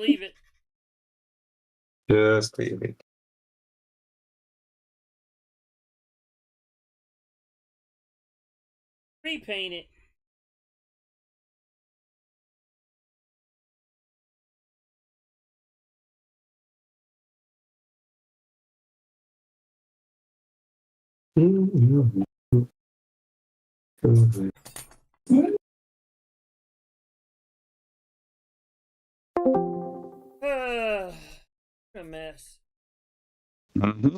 leave it. Just leave it. Repaint it. A mess. Mm-hmm.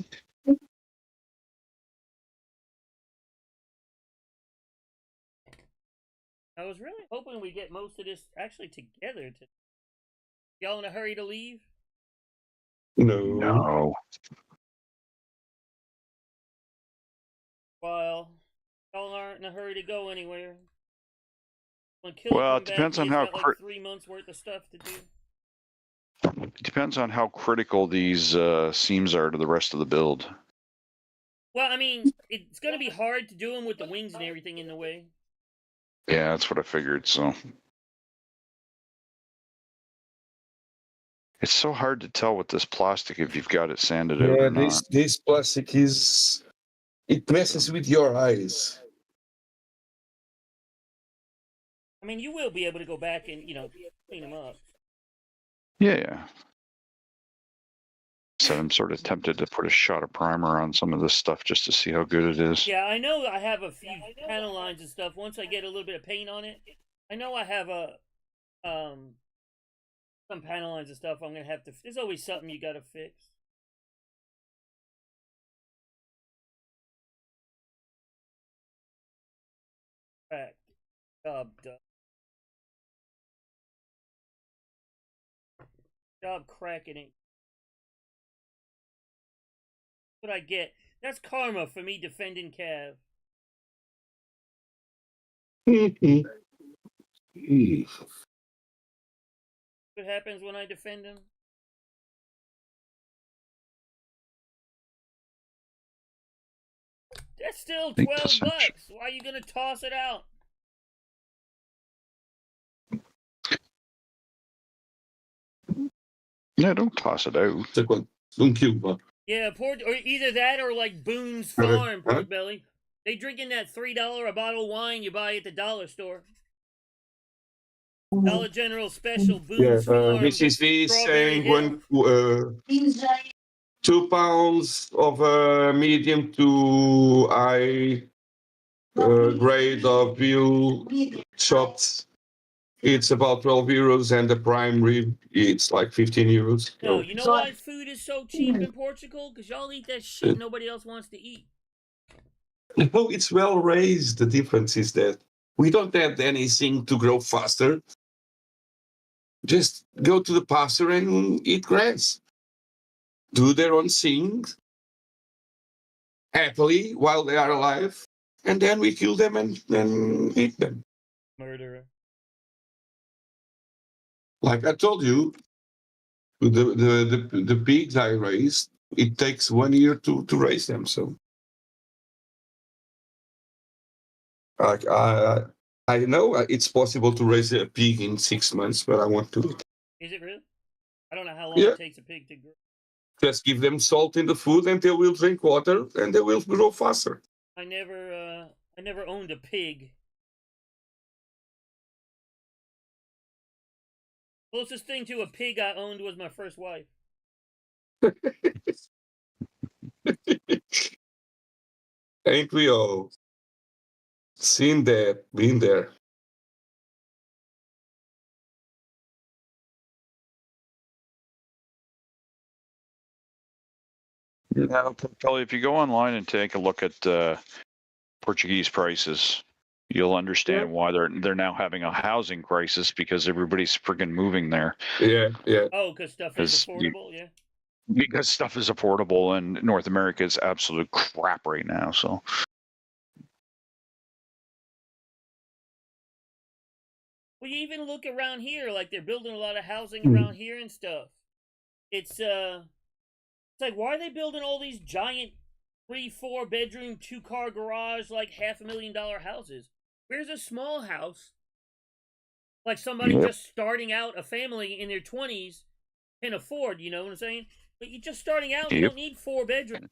I was really hoping we get most of this actually together. Y'all in a hurry to leave? No. Well, y'all aren't in a hurry to go anywhere. When Well, it depends on how like 3 months worth of stuff to do. It depends on how critical these seams are to the rest of the build. Well, I mean, it's going to be hard to do them with the wings and everything in the way. Yeah, that's what I figured, so. It's so hard to tell with this plastic if you've got it sanded out or not. This plastic it messes with your eyes. I mean, you will be able to go back and, clean them up. Yeah. So I'm sort of tempted to put a shot of primer on some of this stuff just to see how good it is. Yeah, I know I have a few panel lines and stuff. Once I get a little bit of paint on it, I know I have some panel lines and stuff I'm going to have to... There's always something you got to fix. Cracked. Job done. Job cracking it. What I get. That's karma for me defending Cav. What happens when I defend him? That's still $12. Why are you gonna toss it out? Yeah, don't toss it out. Yeah, or either that or like Boone's Farm, Pork Belly. They drinking that $3 a bottle of wine you buy at the dollar store. Dollar General special, Boone's Farm. This is the saying 2 pounds of medium to high grade of veal chopped. It's about 12 euros, and the prime rib, it's like 15 euros. No, you know why food is so cheap in Portugal? Because y'all eat that shit nobody else wants to eat. No, it's well raised. The difference is that we don't have anything to grow faster. Just go to the pasture and eat grass. Do their own thing happily while they are alive, and then we kill them and eat them. Murderer. Like I told you, the pigs I raised, it takes 1 year to raise them. So, like I know it's possible to raise a pig in 6 months, but I want to. Is it really? I don't know how long it takes a pig to grow. Just give them salt in the food, and they will drink water, and they will grow faster. I never owned a pig. Closest thing to a pig I owned was my first wife. Ain't we all? Seen that, been there. Yeah, probably if you go online and take a look at Portuguese prices, you'll understand why they're now having a housing crisis, because everybody's friggin' moving there. Yeah. Oh, because stuff is affordable, yeah. Because stuff is affordable, and North America is absolute crap right now. So. Well, you even look around here, like they're building a lot of housing around here and stuff. It's like, why are they building all these giant 3-4 bedroom 2-car garage, like $500,000 houses? Where's a small house? Like somebody just starting out a family in their 20s can afford. You know what I'm saying? But you're just starting out. You Yep. don't need 4 bedrooms.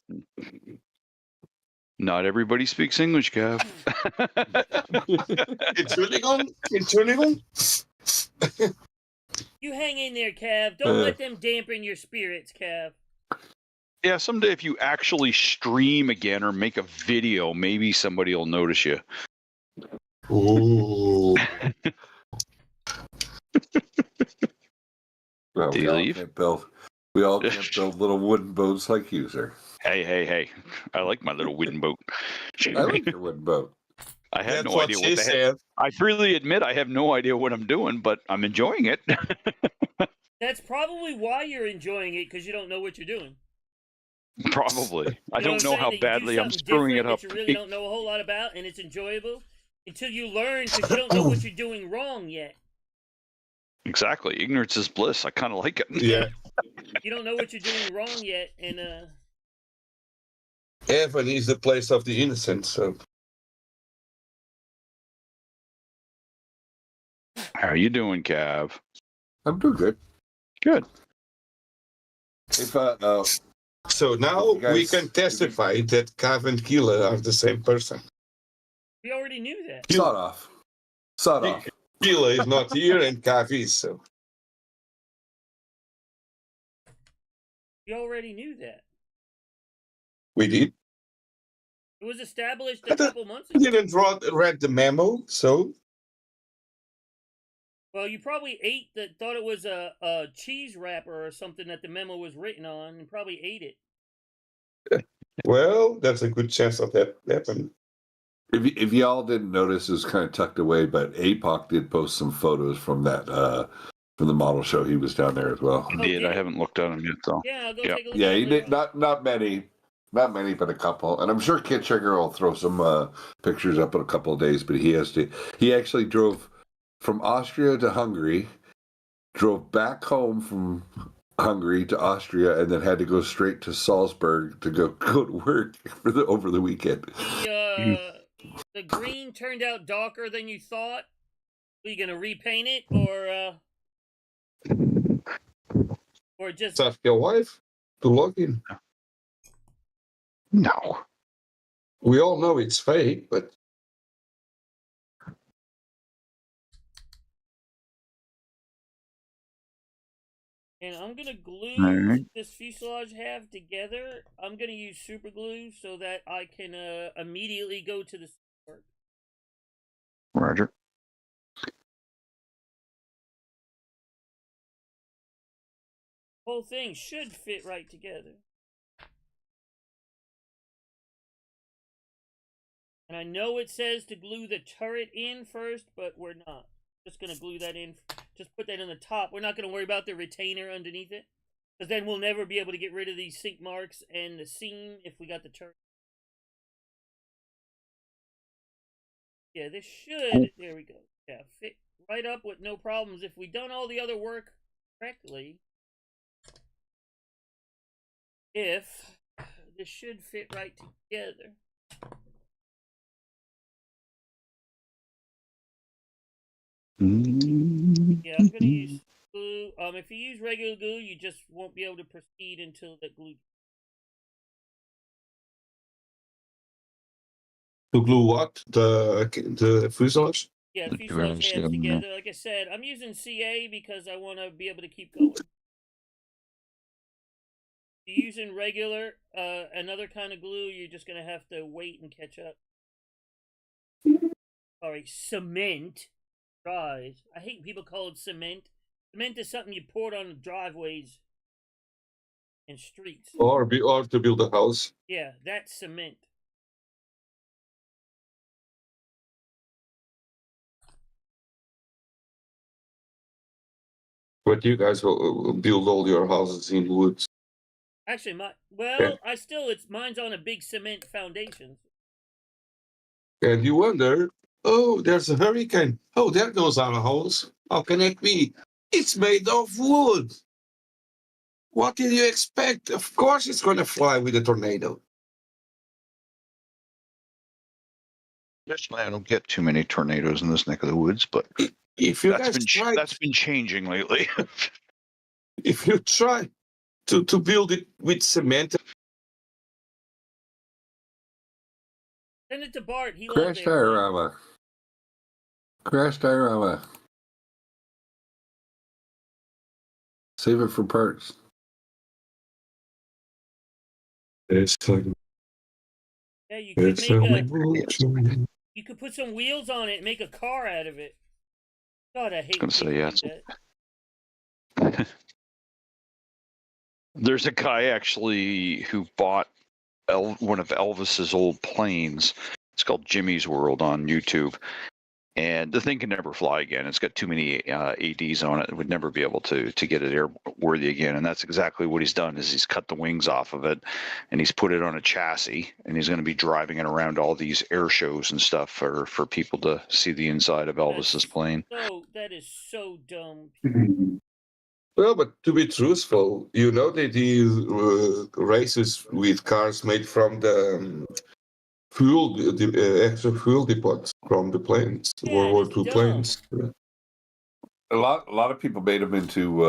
Not everybody speaks English, Gav. Entschuldigung. You hang in there, Cav. Don't let them dampen your spirits, Cav. Yeah, someday if you actually stream again or make a video, maybe somebody will notice you. Ooh. Well, Do you leave? We all can't build little wooden boats like you, sir. Hey. I like my little wooden boat. I like your wooden boat. I have That's no what idea she what the heck. said. I freely admit I have no idea what I'm doing, but I'm enjoying it. That's probably why you're enjoying it, because you don't know what you're doing. Probably. I You know don't what know I'm how saying? That you do badly I'm something screwing it different up. that you really don't know a whole lot about, and it's enjoyable until you learn, because you don't know what you're doing wrong yet. Exactly. Ignorance is bliss. I kind of like it. Yeah. You don't know what you're doing wrong yet, and Heaven is the place of the innocent. So How you doing, Cav? I'm doing good. Good. If so now You guys- we can testify that Cav and Keela are the same person. we already knew that. sawed off. Keela is not here and Cav is. So We already knew that. we did. It was established I a couple months We ago. didn't read the memo, so Well, you probably thought it was a cheese wrapper or something that the memo was written on, and probably ate it. well, there's a good chance of that happening. If y'all didn't notice, it was kind of tucked away, but APOC did post some photos from that from the model show. He was down there as well. I Oh, did. did I he? haven't looked at them yet, though. Yeah, I'll go Yeah. take a look Yeah, at he it did later on. not many, but a couple. And I'm sure Kid Trigger will throw some pictures up in a couple of days. But he actually drove from Austria to Hungary, drove back home from Hungary to Austria, and then had to go straight to Salzburg to go to work over the weekend. The green turned out darker than you thought. Are you gonna repaint it, or just? Ask your wife to log in. No. We all know it's fake, but And I'm gonna glue Alright. this fuselage half together. I'm gonna use super glue so that I can immediately go to the store. Roger. Whole thing should fit right together. And I know it says to glue the turret in first, but we're not. Just gonna glue that in. Just put that in the top. We're not gonna worry about the retainer underneath it, because then we'll never be able to get rid of these sink marks and the seam if we got the turret. Yeah, this should. There we go. Yeah, fit right up with no problems. If we done all the other work correctly, if this should fit right together. Yeah, I'm gonna use glue. If you use regular glue, you just won't be able to proceed until the glue. to glue what? The fuselage? Yeah, The fuselage fuselage, halves yeah. together. Like I said, I'm using CA because I want to be able to keep going. If you're using regular, another kind of glue, you're just gonna have to wait and catch up. Sorry, cement. Dries. I hate when people call it cement. Cement is something you poured on driveways and streets. Or to build a house. Yeah, that's cement. But you guys will build all your houses in woods. Actually, Yeah. mine's on a big cement foundation. And you wonder, oh, there's a hurricane. Oh, there goes our house. How can it be? It's made of wood. What did you expect? Of course it's going to fly with a tornado. I don't get too many tornadoes in this neck of the woods, but If you guys tried, that's been changing lately. if you try to build it with cement, Send it to Bart. He loves Crash airplanes. Diorama. Crash Diorama. Save it for parts. it's like Yeah, you could it's you could put some wheels on it and make a car out of it. God, I hate gonna say, kids yeah, like that. There's a guy actually who bought one of Elvis's old planes. It's called Jimmy's World on YouTube. And the thing can never fly again. It's got too many ADs on it. It would never be able to get it airworthy again. And that's exactly what he's done. Is he's cut the wings off of it, and he's put it on a chassis, and he's going to be driving it around all these air shows and stuff for people to see the inside of Elvis's plane. So that is so dumb. Well, but to be truthful, you know they do races with cars made from the fuel, the extra fuel depots from the planes, Yeah, World War it's II dumb. planes. A lot of people made them into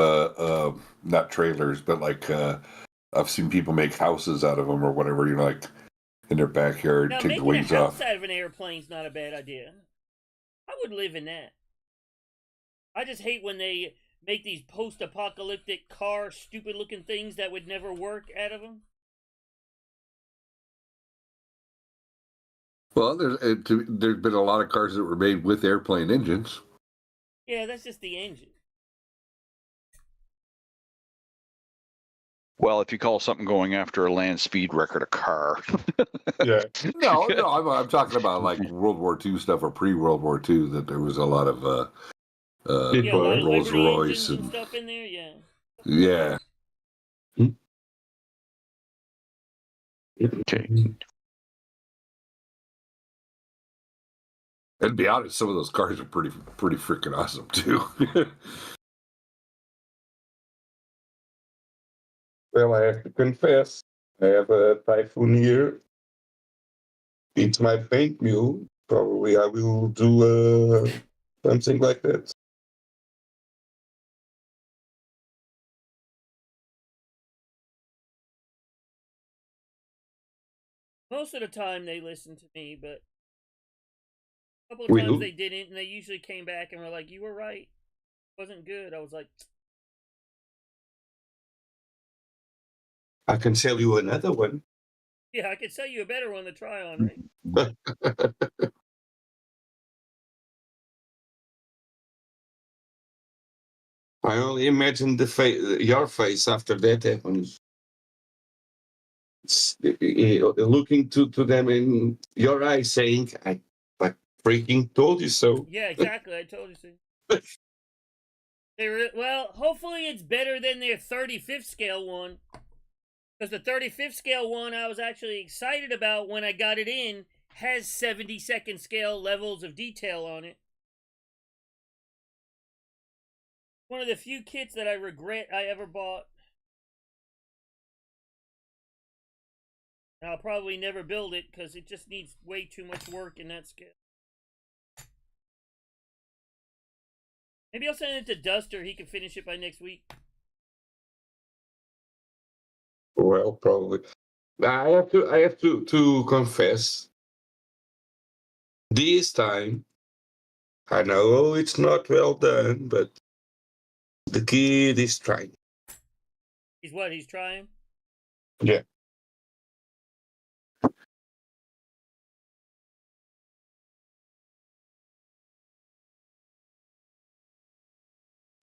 not trailers, but like I've seen people make houses out of them or whatever. You know, like in their backyard, Now, take the making a wings house off. out of an airplane's not a bad idea. I would live in that. I just hate when they make these post-apocalyptic car, stupid-looking things that would never work out of them. Well, there's been a lot of cars that were made with airplane engines. Yeah, that's just the engine. Well, if you call something going after a land speed record a car. Yeah. No, I'm talking about like World War II stuff or pre-World War II. That there was a lot of Yeah, a lot of Rolls Liberty Royce engines and and stuff in there, yeah. yeah. Okay. And to be honest, some of those cars are pretty freaking awesome too. Well, I have to confess, I have a Typhoon here. It's my paint mule. Probably I will do something like that. Most of the time they listen to me, but a couple of We times do. they didn't, and they usually came back and were like, "You were right. It wasn't good." I was like, I can sell you another one. "Yeah, I could sell you a better one to try on, right?" I only imagine your face after that happens. Looking to them in your eyes, saying, "I freaking told you so." Yeah, exactly. I told you so. Well, hopefully it's better than their 35th scale one. Because the 35th scale one I was actually excited about when I got it in has 72nd scale levels of detail on it. One of the few kits that I regret I ever bought. And I'll probably never build it because it just needs way too much work in that scale. Maybe I'll send it to Duster. He can finish it by next week. Well, probably. I have to confess. This time, I know it's not well done, but the kid is trying. He's what? He's trying? Yeah.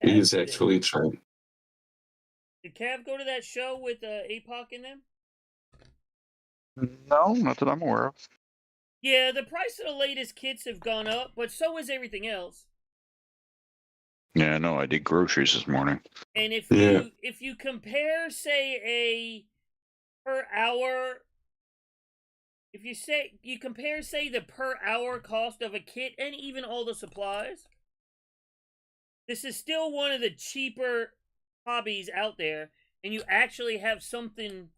He is actually trying. Did Cav go to that show with APOC in them? No, not that I'm aware of. Yeah, the price of the latest kits have gone up, but so is everything else. Yeah, no, I did groceries this morning. And if you compare, say, a per hour, if you compare, say, the per hour cost of a kit and even all the supplies, this is still one of the cheaper hobbies out there, and you actually have something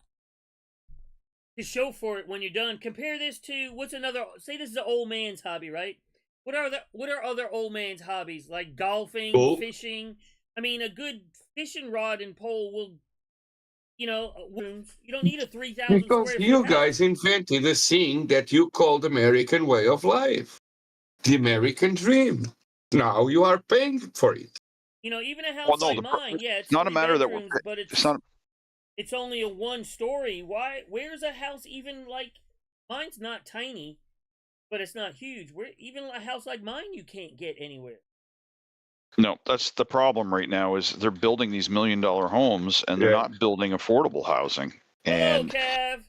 to show for it when you're done. Compare this to what's another? Say this is an old man's hobby, right? What are other old man's hobbies like golfing, fishing? I mean, a good fishing rod and pole will, you don't need a 3,000 Because square you foot guys house. invented a thing that you call the American way of life, the American dream. Now you are paying for it. Even a Well, house no, like mine, yeah, it's not a 3 matter that bedrooms, but it's not. it's only a 1-story. Where's a house even like mine's not tiny, but it's not huge. Even a house like mine you can't get anywhere. No, that's the problem right now. Is they're building these $1 million homes and they're Yeah. not building affordable housing. Hello, And Cav.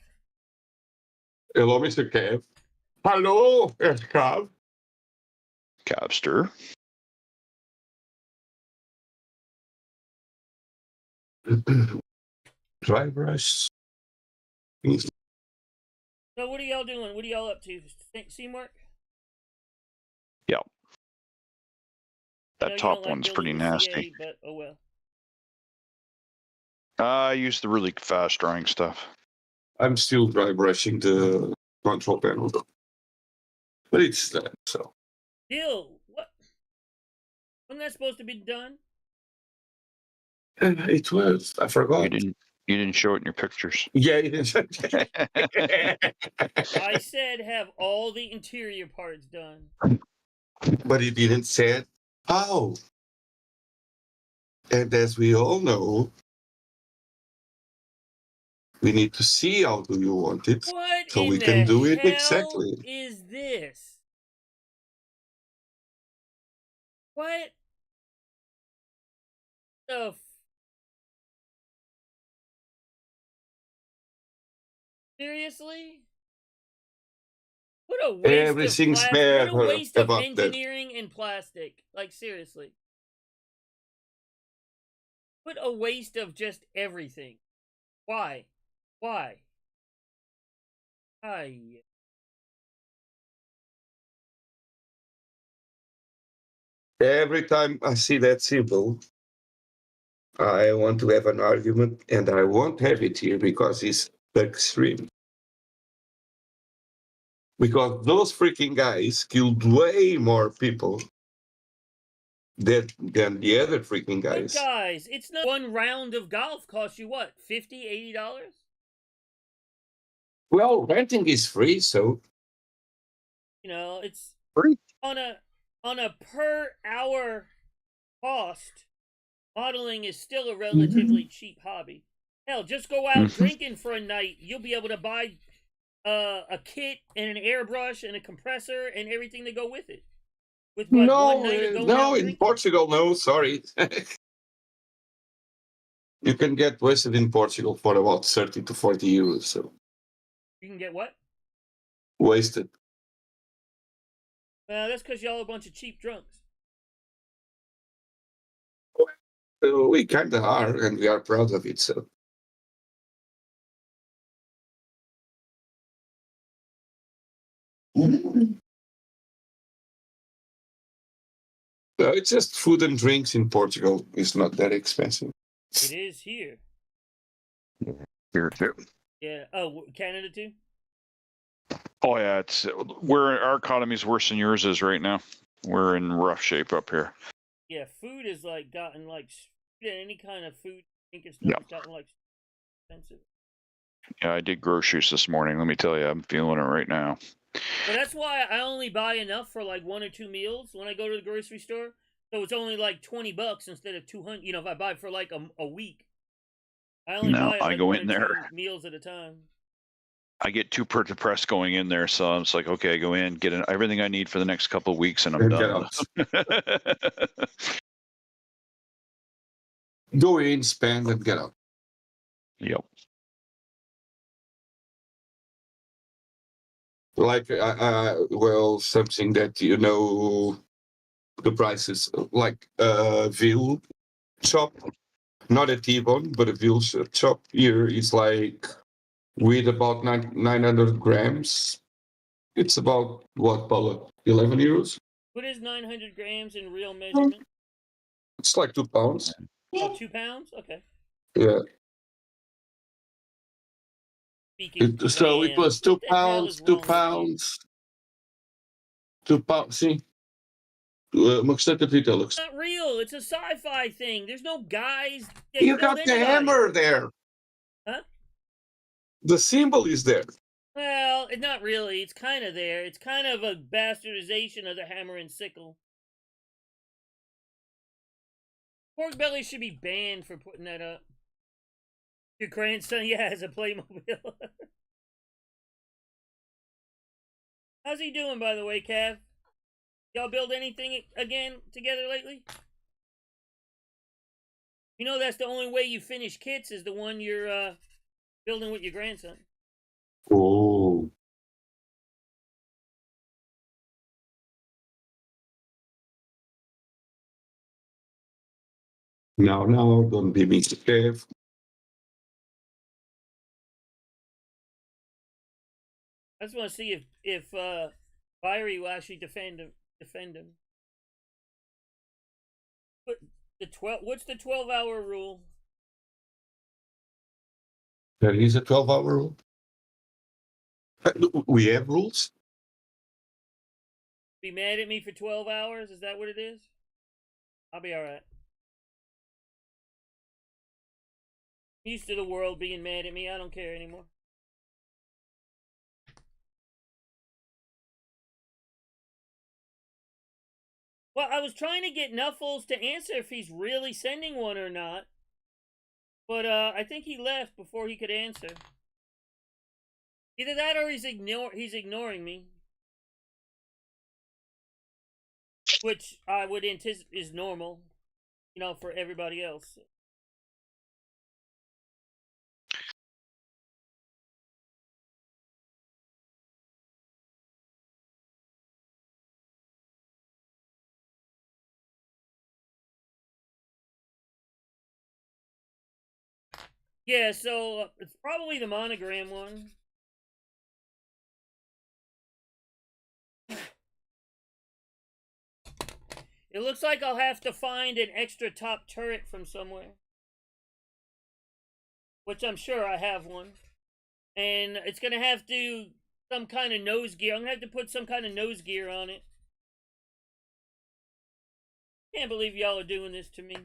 Hello, Mr. Kev. Hello, Kev. Cabster. Dry brush. So what are y'all doing? What are y'all up to? Teamwork? Yeah. I know That you top don't like one's pretty building with nasty. CA, but oh well. I use the really fast drying stuff. I'm still dry brushing the control panel, though. But it's done, so. Still, what? Wasn't that supposed to be done? It was. I forgot. You didn't show it in your pictures. Yeah, it is. I said have all the interior parts done. But he didn't say how. And as we all know, we need to see how do you want it, What so in we the can do it hell exactly. is this? What the seriously? What a waste Everything's of plastic. bad What a waste of about that. engineering and plastic. Like, seriously. What a waste of just everything. Why? Why? Every time I see that symbol, I want to have an argument, and I won't have it here because it's extreme. Because those freaking guys killed way more people than the other freaking But guys. guys, it's not one round of golf costs you what, $50, $80? Well, renting is free, so It's Free. on a per hour cost. Modeling is still a relatively cheap hobby. Hell, just go out drinking for a night. You'll be able to buy a kit and an airbrush and a compressor and everything to go with it. With what, one night of going out in drinking? Portugal, no, sorry. You can get wasted in Portugal for about 30 to 40 euros. So You can get what? wasted. That's because y'all are a bunch of cheap drunks. We kind of are, and we are proud of it. So. It's just food and drinks in Portugal. It's not that expensive. It is here. Here too. Yeah. Oh, Canada too? Oh yeah, our economy's worse than yours is right now. We're in rough shape up here. Yeah, food has gotten any kind of food, drink and stuff has gotten expensive. Yeah, I did groceries this morning. Let me tell you, I'm feeling it right now. Well, that's why I only buy enough for 1 or 2 meals when I go to the grocery store. So it's only $20 instead of 200. If I buy for a week, I only buy I go 1 in or there. 2 meals at a time. I get too depressed going in there, so I'm just like, okay, I go in, get everything I need for the next couple of weeks, and I'm done. Go in, spend, and get out. Yep. Something that the prices, like a veal chop, not a T-bone, but a veal chop here is with about 900 grams. It's about what, Paula? 11 euros? What is 900 grams in real measurement? It's like 2 pounds. Oh, 2 pounds? Okay. Yeah. So it was 2 What the hell pounds, is 2 wrong with you? pounds, 2 pounds. See, mag ik het vertellen? It's not real. It's a sci-fi thing. There's no guys that You killed got the anybody. hammer there. Huh? The symbol is there. Well, it's not really. It's kind of there. It's kind of a bastardization of the hammer and sickle. Pork Belly should be banned for putting that up. Your grandson, yeah, has a Playmobil. How's he doing, by the way, Cav? Y'all build anything again together lately? You know that's the only way you finish kits is the one you're building with your grandson. Oh. No, don't be me, Kev. I just want to see if Fiery will actually defend him. But what's the 12-hour rule? There is a 12-hour rule. We have rules. Be mad at me for 12 hours? Is that what it is? I'll be alright. Used to the world being mad at me. I don't care anymore. Well, I was trying to get Nuffles to answer if he's really sending one or not. But I think he left before he could answer. Either that or he's ignoring me. Which I would anticipate is normal, you know, for everybody else. Yeah, so it's probably the monogram one. It looks like I'll have to find an extra top turret from somewhere. Which I'm sure I have one. And it's going to have to some kind of nose gear. I'm going to have to put some kind of nose gear on it. Can't believe y'all are doing this to me.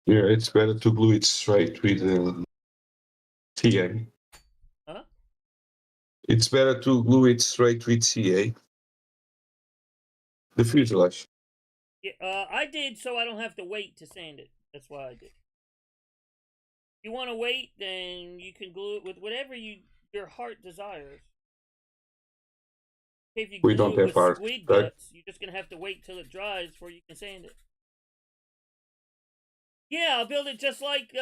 Yeah, it's better to glue it straight with CA. Huh? It's better to glue it straight with CA. The fuselage. Yeah, I did so I don't have to wait to sand it. That's why I did. If you want to wait, then you can glue it with whatever your heart desires. If you glue We don't it have with heart, squid right? guts, you're just going to have to wait till it dries before you can sand it. Yeah, I'll build it just like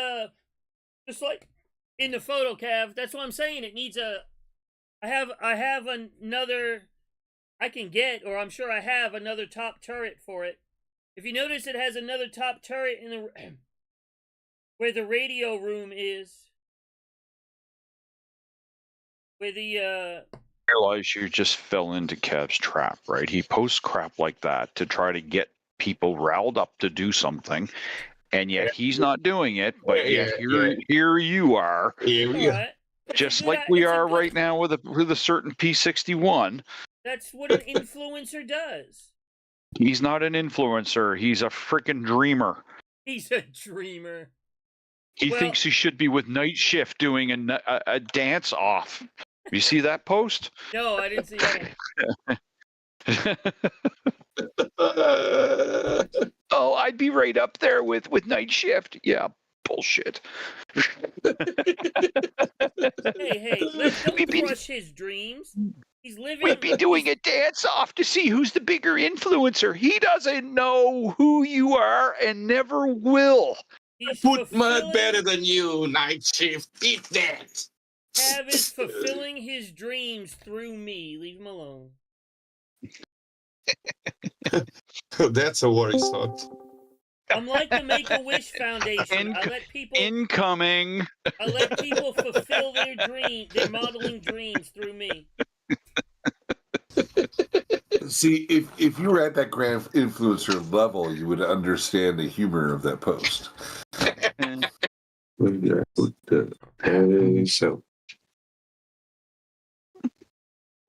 in the photo, Cav. That's what I'm saying. It needs a. I have another. I can get, or I'm sure I have another top turret for it. If you notice, it has another top turret in the where the radio room is. Where the Realize you just fell into Kev's trap, right? He posts crap like that to try to get people riled up to do something. And yet he's not doing it, but yet here you are, Alright. just like we are right now with a certain P61. That's what an influencer does. He's not an influencer. He's a freaking dreamer. He's a dreamer. He thinks he should be with Night Shift doing a dance off. You see that post? No, I didn't see that. Oh, I'd be right up there with Night Shift. Yeah, bullshit. Hey, let's don't crush his dreams. He's living. We'd be doing a dance off to see who's the bigger influencer. He doesn't know who you are and never will. He's put mud better than you, Night Shift. Eat that. Cav is fulfilling his dreams through me. Leave him alone. That's a worry thought. I'm like the Make-A-Wish Foundation. I let people incoming. I let people fulfill their modeling dreams through me. See, if you were at that grand influencer level, you would understand the humor of that post. So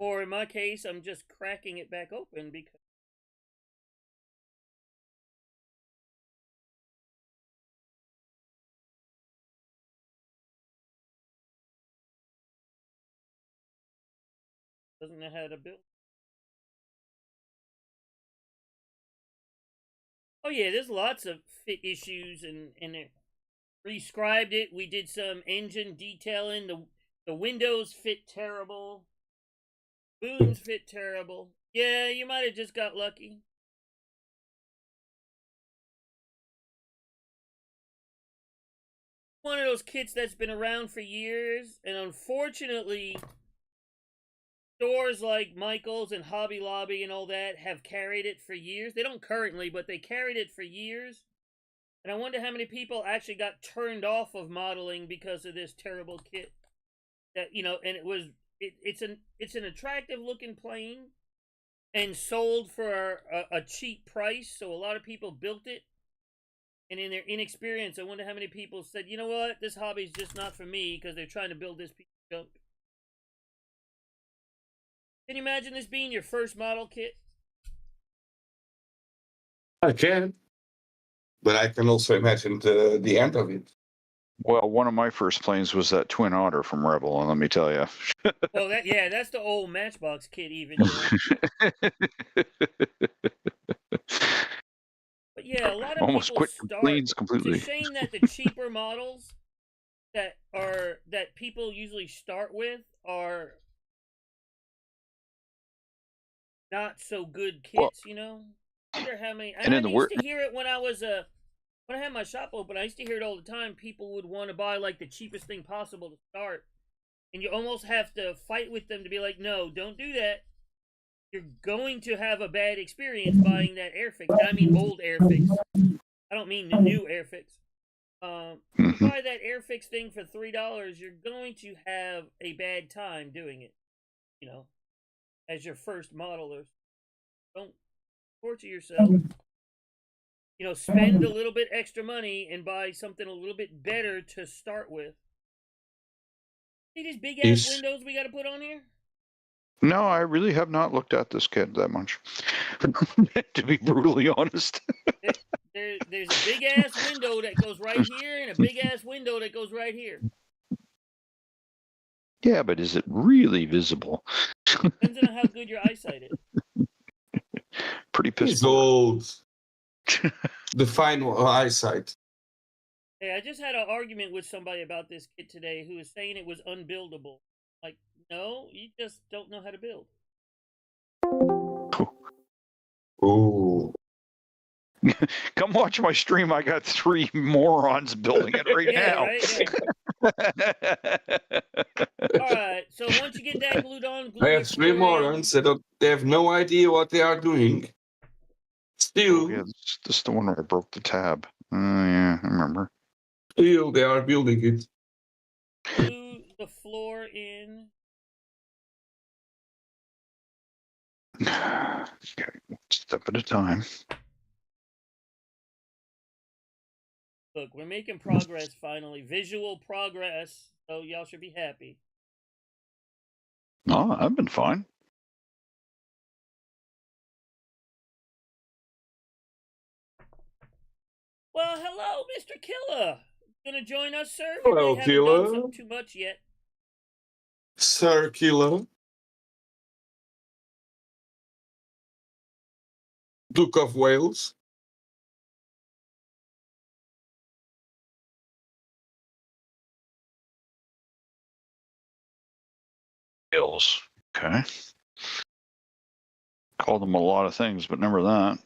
Or in my case, I'm just cracking it back open because it doesn't know how to build. Oh yeah, there's lots of fit issues and it prescribed it. We did some engine detailing. The windows fit terrible. Booms fit terrible. Yeah, you might have just got lucky. One of those kits that's been around for years, and unfortunately, stores like Michael's and Hobby Lobby and all that have carried it for years. They don't currently, but they carried it for years. And I wonder how many people actually got turned off of modeling because of this terrible kit. That, you know, and it's an attractive looking plane and sold for a cheap price, so a lot of people built it. And in their inexperience, I wonder how many people said, you know what, this hobby's just not for me because they're trying to build this piece of junk. Can you imagine this being your first model kit? I can, but I can also imagine the end of it. Well, one of my first planes was that Twin Otter from Rebel, and let me tell you. Well, that's the old Matchbox kit even. But yeah, a lot of almost people quit start. planes completely. It's a shame that the cheaper models that people usually start with are not so good kits. Well, you know, I wonder how many. And I used to hear it when I was when I had my shop open. I used to hear it all the time. People would want to buy like the cheapest thing possible to start, and you almost have to fight with them to be like, no, don't do that. You're going to have a bad experience buying that Airfix. I mean old Airfix. I don't mean the new Airfix. You buy that Airfix thing for $3, you're going to have a bad time doing it. You know, as your first modeler. Don't torture yourself. You know, spend a little bit extra money and buy something a little bit better to start with. See these big ass windows we got to put on here? No, I really have not looked at this kit that much, to be brutally honest. There's a big ass window that goes right here and a big ass window that goes right here. Yeah, but is it really visible? Depends on how good your eyesight is. Pretty pissed old. Define eyesight. Hey, I just had an argument with somebody about this kit today who was saying it was unbuildable. Like, no, you just don't know how to build. Ooh. Come watch my stream. I got 3 morons building it right now. Right, yeah. All right, so once you get that glued on, I have 3 morons. They have no idea what they are doing. Still. Oh, yeah, this is the one where I broke the tab. Yeah, I remember. Still, they are building it. Glue the floor in. Okay, one step at a time. Look, we're making progress finally. Visual progress. So y'all should be happy. Oh, I've been fine. Well, hello, Mr. Killer. Gonna join us, sir? Hello, we really Killer. haven't done too much yet. Sir Killer. Duke of Wales. Hills. Okay. Called them a lot of things, but never that.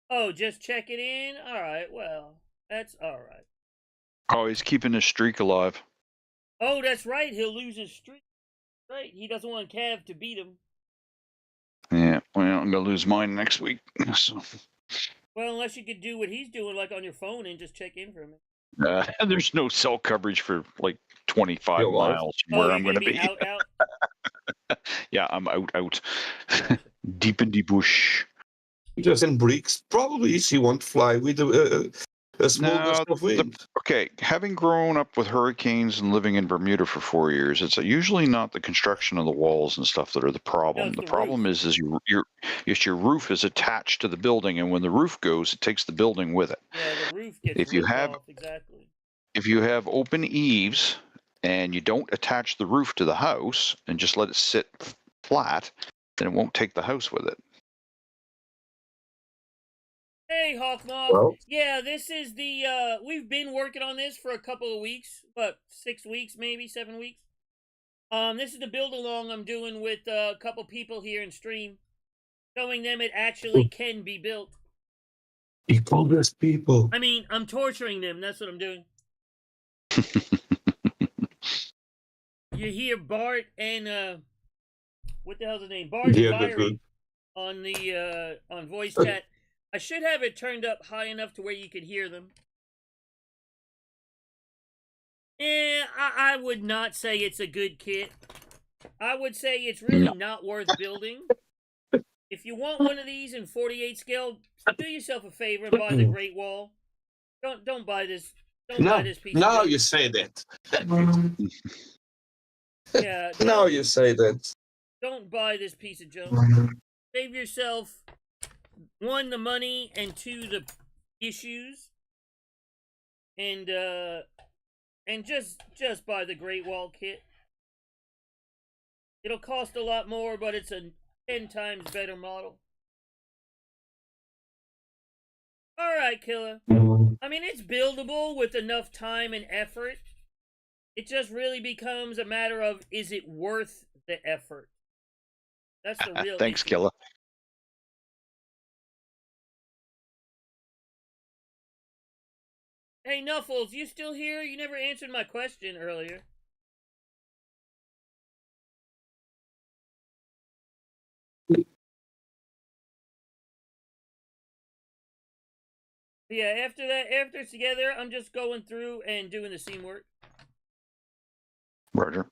Oh, just check it in? All right, well, that's all right. Oh, he's keeping his streak alive. Oh, that's right. He'll lose his streak. Right. He doesn't want Cav to beat him. Yeah, well, I'm going to lose mine next week. So. Well, unless you could do what he's doing, like on your phone, and just check in for a minute. There's no cell coverage for like 25 You're what? miles from where you're I'm going to be. out. Yeah, I'm out. Gotcha. Deep in the bush. Just in bricks. Probably she won't fly with a small gust of wind. Okay, having grown up with hurricanes and living in Bermuda for 4 years, it's usually not the construction of the walls and stuff that are the problem. No, it's the the problem roof. is your roof is attached to the building, and when the roof goes, it takes the building with it. Yeah, the roof gets If you ripped have- off, exactly. If you have open eaves and you don't attach the roof to the house and just let it sit flat, then it won't take the house with it. Hey, Hawkmoth. Well. Yeah, this is the, we've been working on this for a couple of weeks. What, 6 weeks, maybe 7 weeks? This is the build along I'm doing with a couple people here in stream, showing them it actually can be built. People, there's people. I mean, I'm torturing them. That's what I'm doing. You hear Bart and what the hell's his name? Bart and Yeah, that's Byron good. on the on voice chat. I should have it turned up high enough to where you could hear them. I would not say it's a good kit. I would say it's really not worth building. If you want one of these in 48 scale, do yourself a favor and buy the Great Wall. Don't buy this. Don't buy this piece. Now of junk. you say that. Yeah. Now you say that. Don't buy this piece of junk. Save yourself 1, the money, and 2, the issues. And just buy the Great Wall kit. It'll cost a lot more, but it's a 10 times better model. Alright, Killer. I mean, it's buildable with enough time and effort. It just really becomes a matter of, is it worth the effort? That's the real Thanks, issue. Killa. Hey, Nuffles, you still here? You never answered my question earlier. Yeah, after it's together, I'm just going through and doing the scene work. Roger.